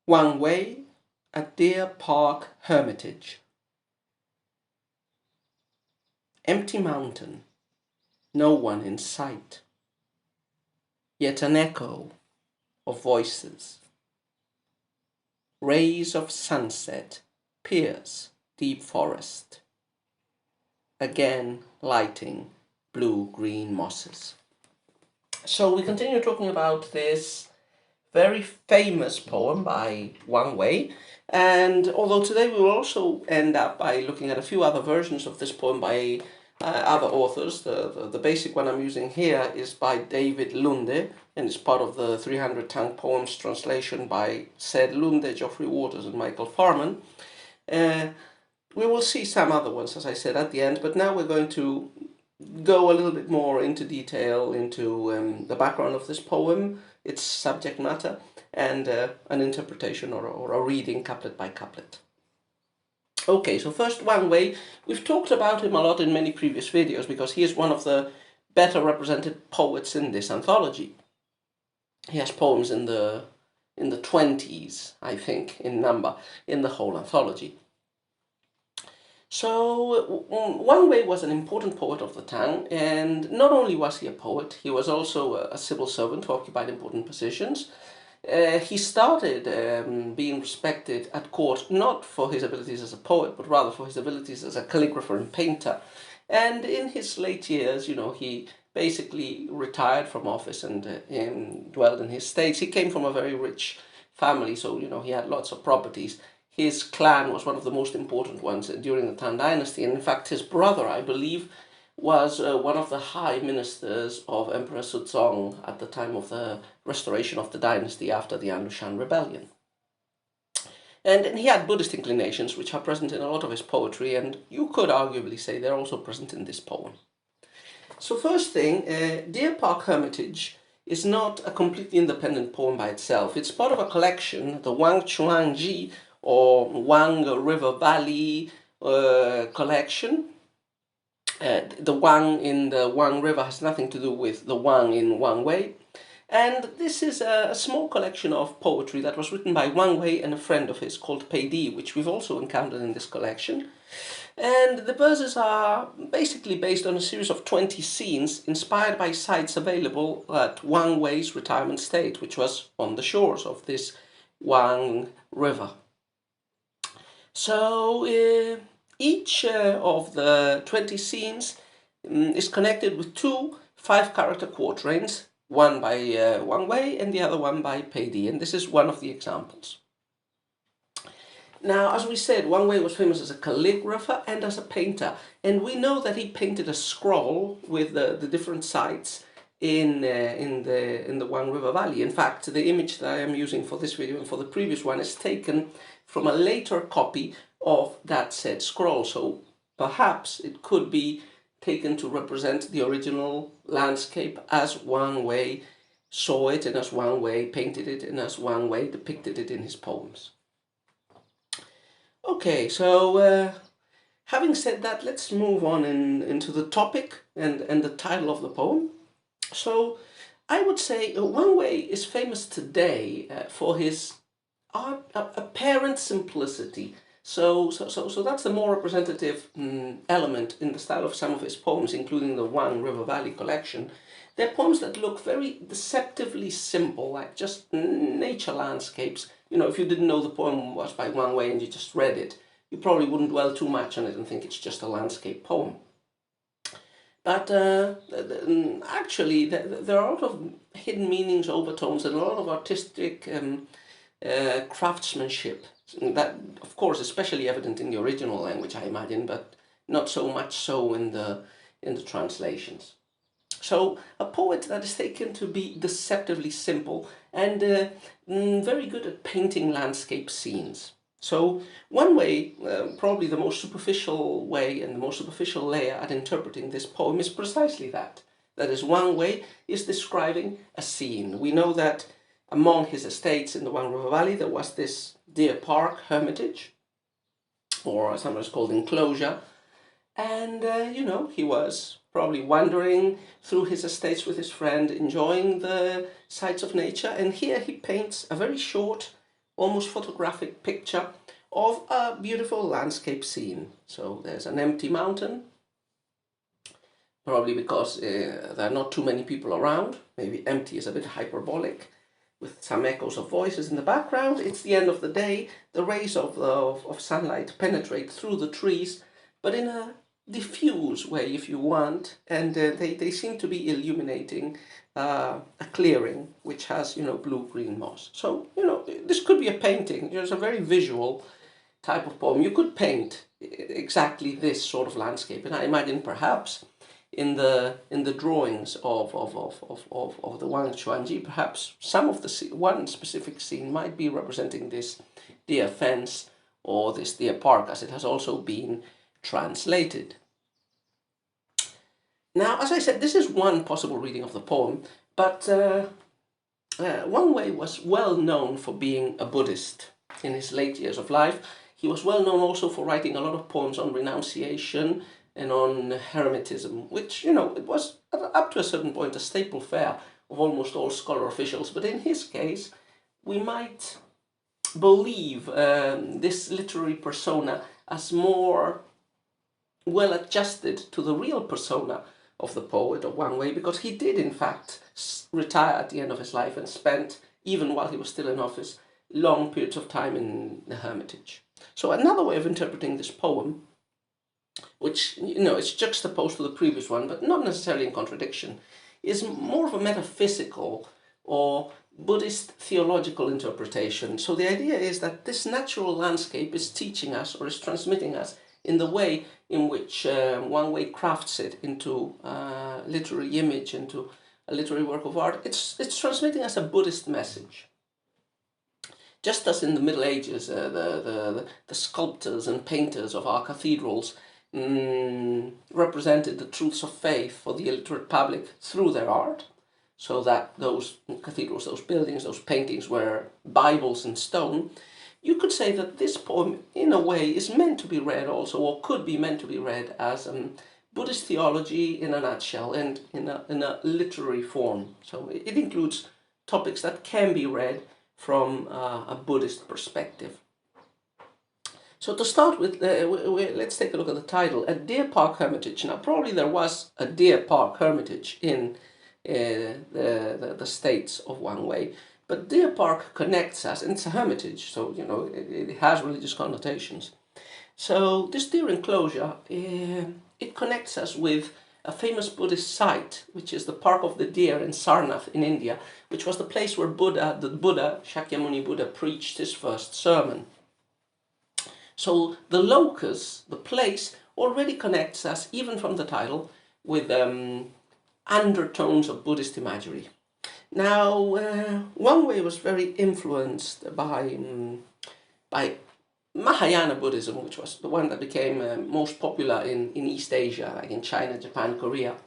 Wang at Deer Park Hermitage. Empty mountain, no one in sight. Yet an echo of voices. Rays of sunset pierce deep forest, again lighting blue-green mosses. So we continue talking about this very famous poem by Wang, and although today we will also end up by looking at a few other versions of this poem by other authors. The basic one I'm using here is by David Lunde, and it's part of the 300 Tongue Poems translation by said Lunde, Geoffrey Waters and Michael Farman. We will see some other ones, as I said, at the end, but now we're going to go a little bit more into detail into the background of this poem, its subject matter, and an interpretation or a reading couplet by couplet. Okay, so first Wang, we've talked about him a lot in many previous videos because he is one of the better represented poets in this anthology. He has poems in the 20s, I think, in number, in the whole anthology. So Wang was an important poet of the Tang, and not only was he a poet, he was also a civil servant who occupied important positions. He started being respected at court not for his abilities as a poet, but rather for his abilities as a calligrapher and painter. And in his late years, he basically retired from office and dwelled in his estates. He came from a very rich family, so he had lots of properties. His clan was one of the most important ones during the Tang Dynasty, and in fact his brother, I believe, was one of the high ministers of Emperor Suzong at the time of the restoration of the dynasty after the Anlushan rebellion. And he had Buddhist inclinations, which are present in a lot of his poetry, and you could arguably say they're also present in this poem. So first thing, Deer Park Hermitage is not a completely independent poem by itself. It's part of a collection, the Wang Chuangji, or Wang River Valley collection. The Wang in the Wang River has nothing to do with the Wang in Wang. And this is a small collection of poetry that was written by Wang and a friend of his called Pei Di, which we've also encountered in this collection. And the verses are basically based on a series of 20 scenes inspired by sites available at Wang Wei's retirement estate, which was on the shores of this Wang River. So each of the 20 scenes is connected with two 5-character quatrains, one by Wang and the other one by Pei Di, and this is one of the examples. Now, as we said, Wang was famous as a calligrapher and as a painter, and we know that he painted a scroll with the different sites in the Wang River Valley. In fact, the image that I am using for this video and for the previous one is taken from a later copy of that said scroll, so perhaps it could be taken to represent the original landscape as Wang saw it, and as Wang painted it, and as Wang depicted it in his poems. Okay, so having said that, let's move on into the topic and the title of the poem. So I would say Wang is famous today for his apparent simplicity. So that's the more representative element in the style of some of his poems, including the Wang River Valley collection. They're poems that look very deceptively simple, like just nature landscapes. If you didn't know the poem was by Wang and you just read it, you probably wouldn't dwell too much on it and think it's just a landscape poem. But actually, there are a lot of hidden meanings, overtones, and a lot of artistic craftsmanship. That, of course, especially evident in the original language, I imagine, but not so much so in the translations. So, a poet that is taken to be deceptively simple and very good at painting landscape scenes. So, one way, probably the most superficial way and the most superficial layer at interpreting this poem is precisely that. That is, Wang is describing a scene. We know that among his estates in the Wang River Valley there was this Deer Park Hermitage, or sometimes called Enclosure, and he was probably wandering through his estates with his friend, enjoying the sights of nature, and here he paints a very short almost photographic picture of a beautiful landscape scene. So there's an empty mountain, probably because there are not too many people around. Maybe empty is a bit hyperbolic, with some echoes of voices in the background. It's the end of the day. The rays of sunlight penetrate through the trees, but in a diffuse way, if you want, and they seem to be illuminating a clearing which has, blue-green moss. So, this could be a painting. It's a very visual type of poem. You could paint exactly this sort of landscape, and I imagine perhaps in the drawings of the Wang Chuanji, perhaps some of the one specific scene might be representing this deer fence or this deer park, as it has also been translated. Now, as I said, this is one possible reading of the poem, but Wang Wei was well known for being a Buddhist in his late years of life. He was well known also for writing a lot of poems on renunciation and on Hermitism, which, it was up to a certain point a staple fare of almost all scholar officials. But in his case, we might believe this literary persona as more well adjusted to the real persona of the poet, of Wang Wei, because he did in fact retire at the end of his life and spent, even while he was still in office, long periods of time in the Hermitage. So another way of interpreting this poem, which, is juxtaposed to the previous one, but not necessarily in contradiction, is more of a metaphysical or Buddhist theological interpretation. So the idea is that this natural landscape is teaching us, or is transmitting us, in the way in which Wang Wei crafts it into a literary image, into a literary work of art. It's transmitting us a Buddhist message. Just as in the Middle Ages, the sculptors and painters of our cathedrals represented the truths of faith for the illiterate public through their art, so that those cathedrals, those buildings, those paintings were Bibles in stone. You could say that this poem, in a way, is meant to be read also, or could be meant to be read as Buddhist theology in a nutshell, and in a literary form. So it includes topics that can be read from a Buddhist perspective. So to start with, let's take a look at the title, A Deer Park Hermitage. Now, probably there was a Deer Park Hermitage in the states of Wang Wei, but Deer Park connects us, and it's a hermitage, so, it has religious connotations. So this deer enclosure, it connects us with a famous Buddhist site, which is the Park of the Deer in Sarnath in India, which was the place where the Buddha, Shakyamuni Buddha, preached his first sermon. So the locus, the place, already connects us, even from the title, with undertones of Buddhist imagery. Now, Wang Wei was very influenced by Mahayana Buddhism, which was the one that became most popular in East Asia, like in China, Japan, Korea.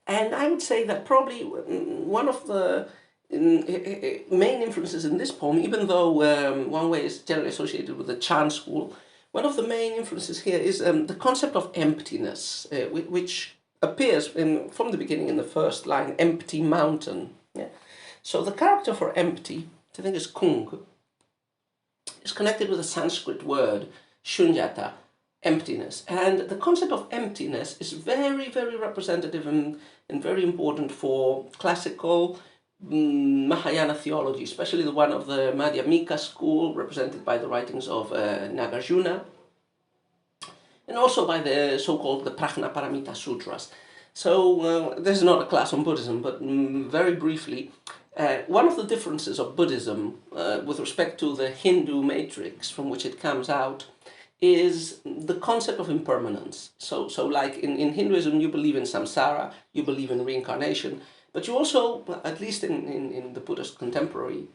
And I would say that probably one of the main influences in this poem, even though Wang Wei is generally associated with the Chan school, one of the main influences here is the concept of emptiness, which appears from the beginning in the first line, empty mountain. Yeah? So the character for empty, I think is kung, is connected with a Sanskrit word, shunyata, emptiness. And the concept of emptiness is very, very representative and very important for classical Mahayana theology, especially the one of the Madhyamika school, represented by the writings of Nagarjuna, and also by the so-called the Prajnaparamita Sutras. So this is not a class on Buddhism, but very briefly, one of the differences of Buddhism with respect to the Hindu matrix from which it comes out is the concept of impermanence. So like in Hinduism, you believe in samsara, you believe in reincarnation, but you also, at least in the Buddhist contemporary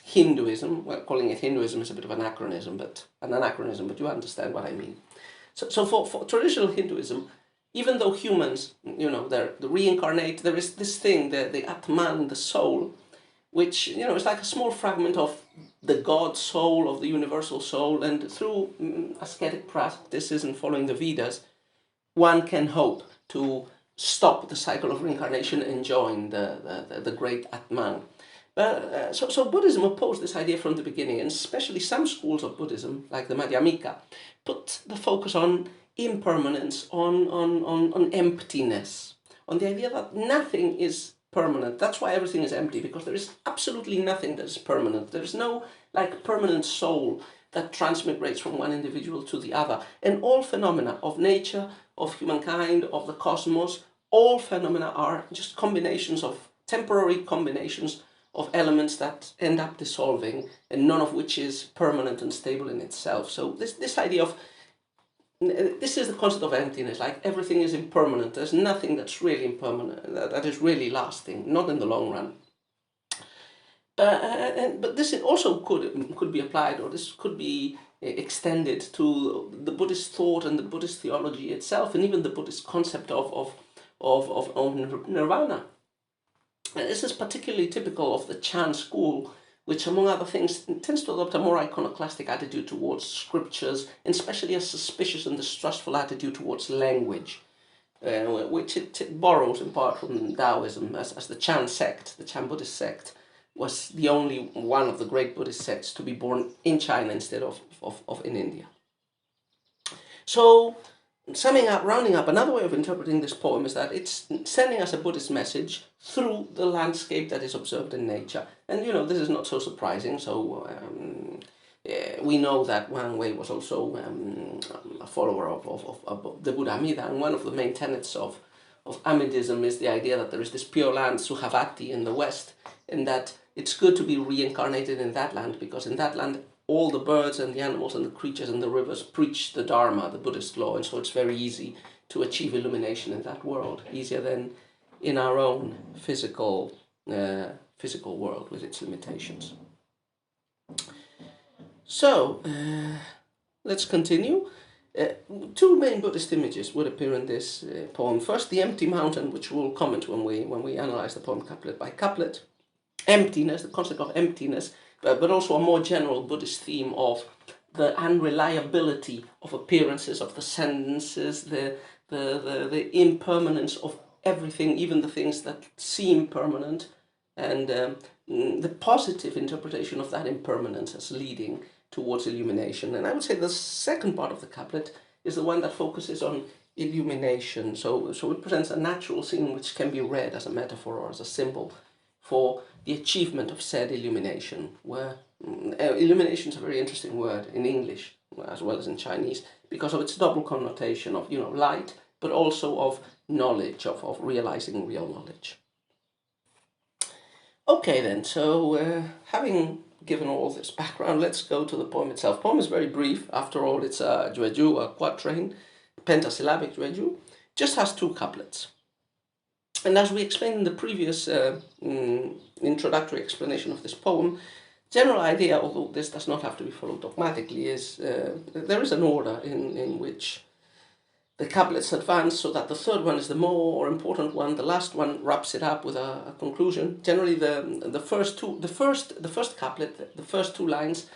Hinduism, well, calling it Hinduism is a bit of an anachronism, but you understand what I mean. So for traditional Hinduism, even though humans, they reincarnate, there is this thing, the Atman, the soul, which, is like a small fragment of the God soul, of the universal soul, and through ascetic practices and following the Vedas, one can hope to stop the cycle of reincarnation and join the great Atman. So Buddhism opposed this idea from the beginning, and especially some schools of Buddhism, like the Madhyamika, put the focus on impermanence, on emptiness, on the idea that nothing is permanent. That's why everything is empty, because there is absolutely nothing that is permanent. There is no like permanent soul that transmigrates from one individual to the other. And all phenomena of nature, of humankind, of the cosmos, all phenomena are just combinations of temporary combinations of elements that end up dissolving, and none of which is permanent and stable in itself. So this idea of, this is the concept of emptiness, like everything is impermanent. There's nothing that's really impermanent, that is really lasting, not in the long run. But this also could be applied, or this could be extended to the Buddhist thought and the Buddhist theology itself, and even the Buddhist concept of nirvana. And this is particularly typical of the Chan school, which, among other things, tends to adopt a more iconoclastic attitude towards scriptures, and especially a suspicious and distrustful attitude towards language, which it borrows in part from Taoism, as the Chan sect, the Chan Buddhist sect, was the only one of the great Buddhist sects to be born in China instead of in India. So, summing up, rounding up, another way of interpreting this poem is that it's sending us a Buddhist message through the landscape that is observed in nature. And, this is not so surprising. So, we know that Wang was also a follower of the Buddha Amida, and one of the main tenets of Amidism is the idea that there is this pure land, Sukhavati, in the West, and that it's good to be reincarnated in that land, because in that land all the birds and the animals and the creatures and the rivers preach the Dharma, the Buddhist law, and so it's very easy to achieve illumination in that world, easier than in our own physical world with its limitations. So, let's continue. Two main Buddhist images would appear in this poem. First, the empty mountain, which we'll comment when we analyze the poem couplet by couplet. Emptiness, the concept of emptiness, but also a more general Buddhist theme of the unreliability of appearances, of the senses, the impermanence of everything, even the things that seem permanent, and the positive interpretation of that impermanence as leading towards illumination. And I would say the second part of the couplet is the one that focuses on illumination. So it presents a natural scene which can be read as a metaphor or as a symbol for the achievement of said illumination, where illumination is a very interesting word in English as well as in Chinese, because of its double connotation of light, but also of knowledge, of realizing real knowledge. Okay then, so having given all this background, let's go to the poem itself. The poem is very brief. After all, it's a jueju, a quatrain, pentasyllabic jueju. Just has two couplets. And as we explained in the previous introductory explanation of this poem, general idea, although this does not have to be followed dogmatically, is there is an order in which the couplets advance, so that the third one is the more important one. The last one wraps it up with a conclusion. Generally, the first couplet, the first two lines,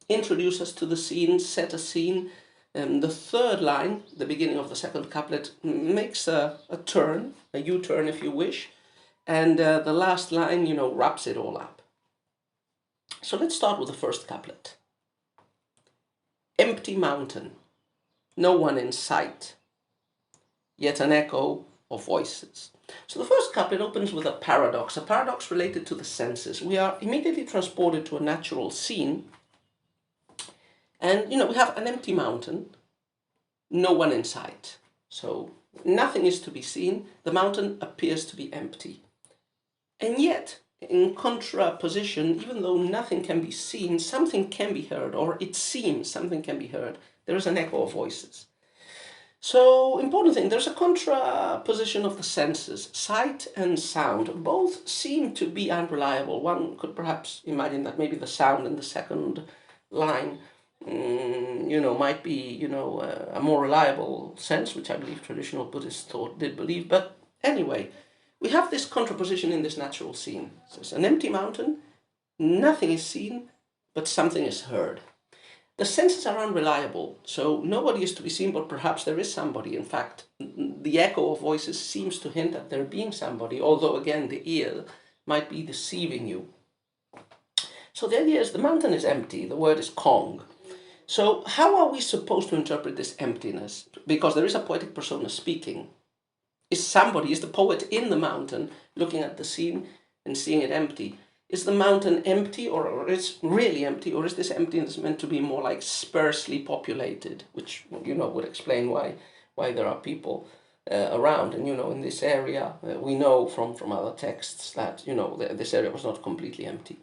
introduce us to the scene, set a scene. The third line, the beginning of the second couplet, makes a turn, a U-turn if you wish, and the last line, wraps it all up. So let's start with the first couplet. Empty mountain, no one in sight, yet an echo of voices. So the first couplet opens with a paradox related to the senses. We are immediately transported to a natural scene, and, we have an empty mountain, no one in sight. So nothing is to be seen. The mountain appears to be empty. And yet, in contraposition, even though nothing can be seen, something can be heard, or it seems something can be heard. There is an echo of voices. So, important thing, there's a contraposition of the senses. Sight and sound both seem to be unreliable. One could perhaps imagine that maybe the sound in the second line might be, a more reliable sense, which I believe traditional Buddhist thought did believe. But anyway, we have this contraposition in this natural scene. So it's an empty mountain, nothing is seen, but something is heard. The senses are unreliable, so nobody is to be seen, but perhaps there is somebody. In fact, the echo of voices seems to hint at there being somebody, although again the ear might be deceiving you. So the idea is the mountain is empty, the word is Kong. So how are we supposed to interpret this emptiness? Because there is a poetic persona speaking. Is the poet in the mountain looking at the scene and seeing it empty? Is the mountain empty, or is really empty, or is this emptiness meant to be more like sparsely populated, which, would explain why there are people around? And, in this area, we know from other texts that, this area was not completely empty.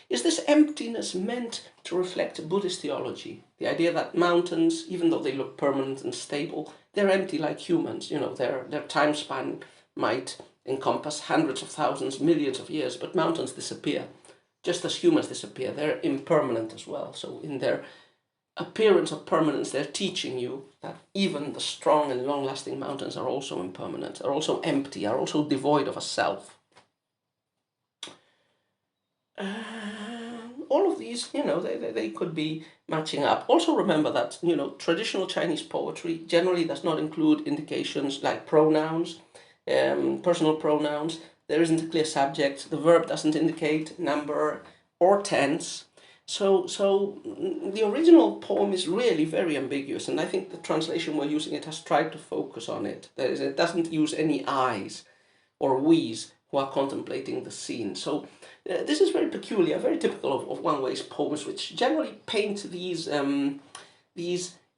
Is this emptiness meant to reflect Buddhist theology? The idea that mountains, even though they look permanent and stable, they're empty like humans. Their time span might encompass hundreds of thousands, millions of years, but mountains disappear. Just as humans disappear, they're impermanent as well. So in their appearance of permanence, they're teaching you that even the strong and long-lasting mountains are also impermanent, are also empty, are also devoid of a self. All of these, they could be matching up. Also remember that, traditional Chinese poetry generally does not include indications like pronouns, personal pronouns. There isn't a clear subject. The verb doesn't indicate number or tense. So the original poem is really very ambiguous, and I think the translation we're using it has tried to focus on it. That is, it doesn't use any I's or we's who are contemplating the scene. So this is very peculiar, very typical of Wang Wei's poems, which generally paint these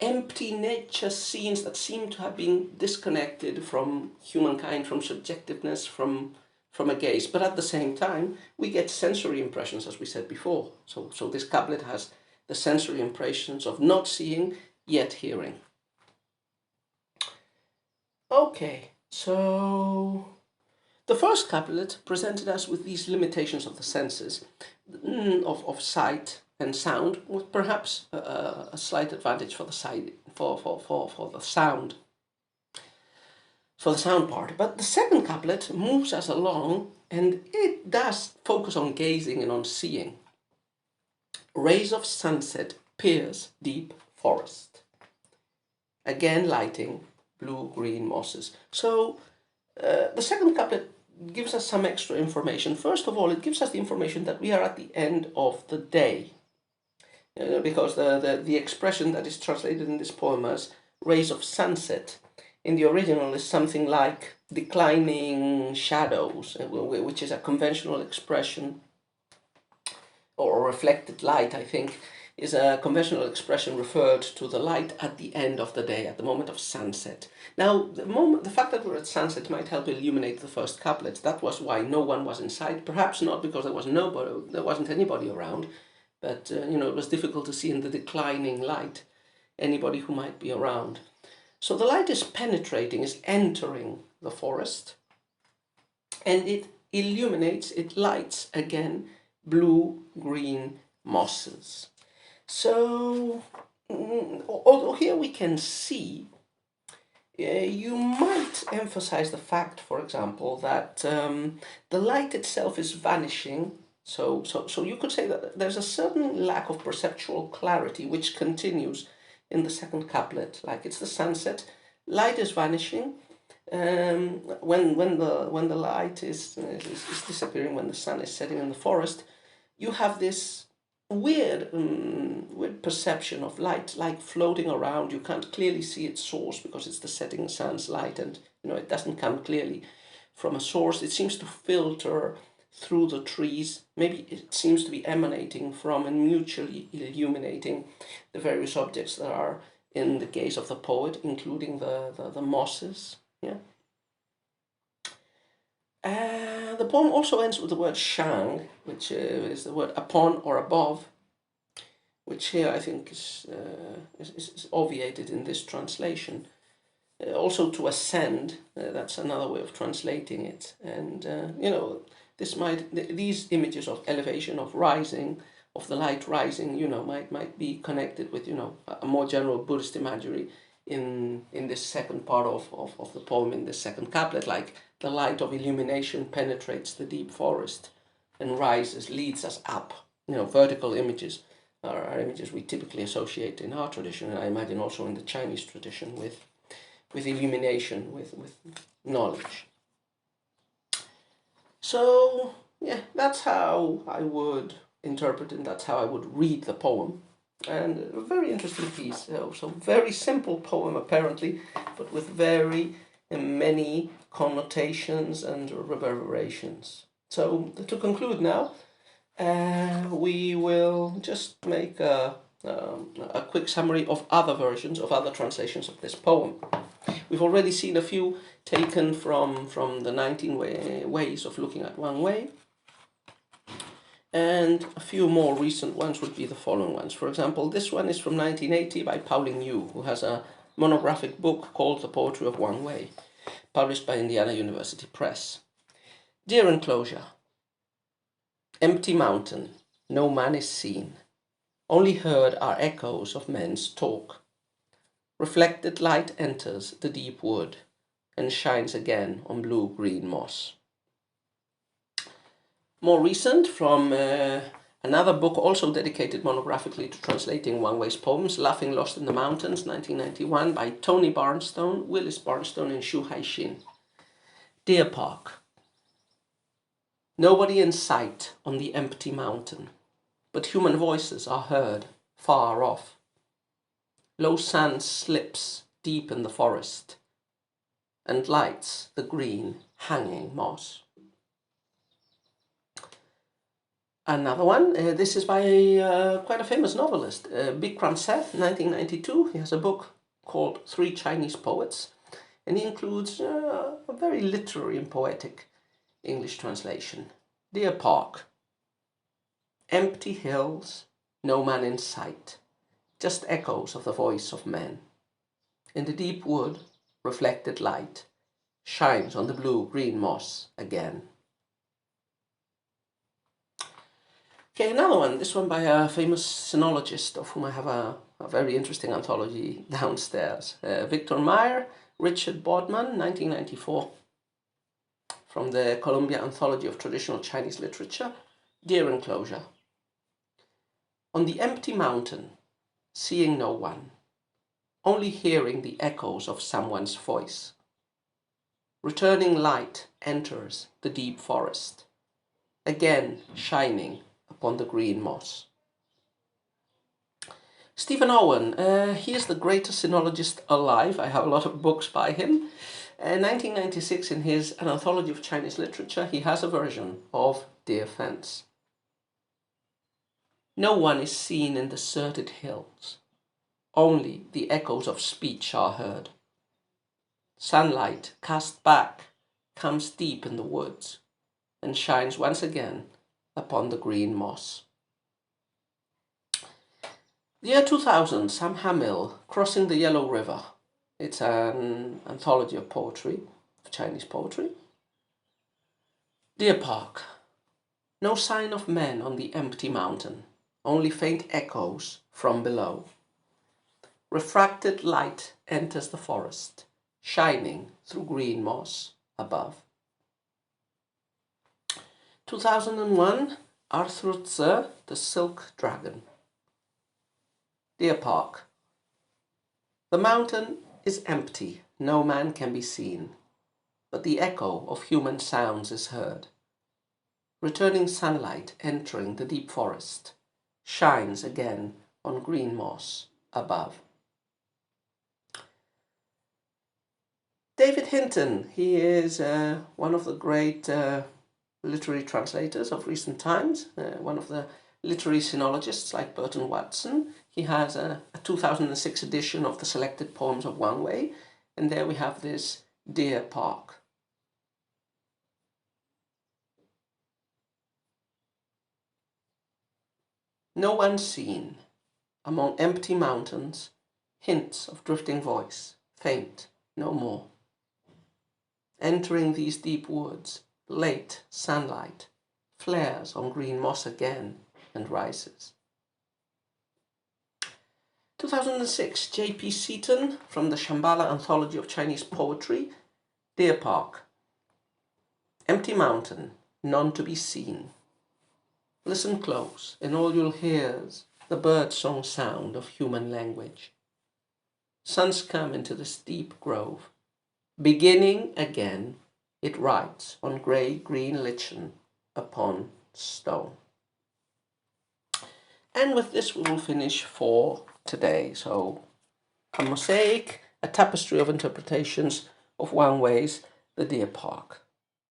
empty nature scenes that seem to have been disconnected from humankind, from subjectiveness, from a gaze. But at the same time, we get sensory impressions, as we said before. So this couplet has the sensory impressions of not seeing, yet hearing. Okay, so the first couplet presented us with these limitations of the senses, of sight and sound, with perhaps a slight advantage for the side for the sound. For the sound part. But the second couplet moves us along, and it does focus on gazing and on seeing. Rays of sunset pierce deep forest, again lighting blue-green mosses. So the second couplet gives us some extra information. First of all, it gives us the information that we are at the end of the day, because the expression that is translated in this poem as rays of sunset in the original is something like declining shadows, which is a conventional expression, or reflected light, I think, is a conventional expression referred to the light at the end of the day, at the moment of sunset. Now, the fact that we're at sunset might help illuminate the first couplet. That was why no one was in sight, perhaps not because there wasn't anybody around, but it was difficult to see in the declining light anybody who might be around. So the light is penetrating, is entering the forest, and it illuminates, it lights again blue-green mosses. So, although here we can see, you might emphasize the fact, for example, that the light itself is vanishing. So you could say that there's a certain lack of perceptual clarity which continues in the second couplet. Like it's the sunset, light is vanishing. When the light is disappearing, when the sun is setting in the forest, you have this weird perception of light, like floating around. You can't clearly see its source because it's the setting sun's light, and it doesn't come clearly from a source. It seems to filter through the trees. Maybe it seems to be emanating from and mutually illuminating the various objects that are in the gaze of the poet, including the mosses. Yeah. The poem also ends with the word shang, which is the word upon or above, which here I think is obviated in this translation. Also to ascend, that's another way of translating it. And, these images of elevation, of rising, of the light rising, might be connected with, a more general Buddhist imagery in this second part of the poem, in this second couplet, like the light of illumination penetrates the deep forest and rises, leads us up. Vertical images are images we typically associate in our tradition, and I imagine also in the Chinese tradition with illumination, with knowledge. So, yeah, that's how I would interpret it, that's how I would read the poem. And a very interesting piece. So very simple poem apparently, but with very many connotations and reverberations. So to conclude now, we will just make a quick summary of other versions, of other translations of this poem. We've already seen a few taken from the 19 ways of looking at Wang Wei. And a few more recent ones would be the following ones. For example, this one is from 1980 by Pauline Yu, who has a monographic book called The Poetry of Wang Wei, published by Indiana University Press. Dear Enclosure, empty mountain, no man is seen. Only heard are echoes of men's talk. Reflected light enters the deep wood and shines again on blue-green moss. More recent, from another book also dedicated monographically to translating Wang Wei's poems, Laughing Lost in the Mountains, 1991, by Tony Barnstone, Willis Barnstone, and Shu Haixin. Deer Park. Nobody in sight on the empty mountain, but human voices are heard far off. Low sand slips deep in the forest and lights the green hanging moss. Another one, this is by quite a famous novelist, Bikram Seth, 1992. He has a book called Three Chinese Poets, and he includes a very literary and poetic English translation. Deer Park. Empty hills, no man in sight, just echoes of the voice of men. In the deep wood, reflected light shines on the blue-green moss again. Okay, another one, this one by a famous sinologist of whom I have a very interesting anthology downstairs. Victor Meyer, Richard Bodman, 1994, from the Columbia Anthology of Traditional Chinese Literature, Deer Enclosure. On the empty mountain, seeing no one, only hearing the echoes of someone's voice. Returning light enters the deep forest, again shining upon the green moss. Stephen Owen, he is the greatest sinologist alive. I have a lot of books by him. In 1996, in his An Anthology of Chinese Literature, he has a version of Deer Fence. No one is seen in deserted hills. Only the echoes of speech are heard. Sunlight cast back comes deep in the woods and shines once again upon the green moss. The year 2000, Sam Hamill, Crossing the Yellow River. It's an anthology of poetry, of Chinese poetry. Deer Park. No sign of men on the empty mountain, only faint echoes from below. Refracted light enters the forest, shining through green moss above. 2001, Arthur Tse, The Silk Dragon. Deer Park. The mountain is empty, no man can be seen, but the echo of human sounds is heard. Returning sunlight entering the deep forest shines again on green moss above. David Hinton, he is one of the great literary translators of recent times, one of the literary sinologists like Burton Watson. He has a 2006 edition of the Selected Poems of Wang Wei, and there we have this Deer Park. No one seen, among empty mountains, hints of drifting voice, faint no more. Entering these deep woods, late sunlight flares on green moss again and rises. 2006, J.P. Seaton, from the Shambhala Anthology of Chinese Poetry, Deer Park. Empty mountain, none to be seen. Listen close, and all you'll hear's the bird-song sound of human language. Suns come into this deep grove. Beginning again, it writes on grey-green lichen upon stone. And with this we will finish for today. So, a mosaic, a tapestry of interpretations of Wang Wei's The Deer Park.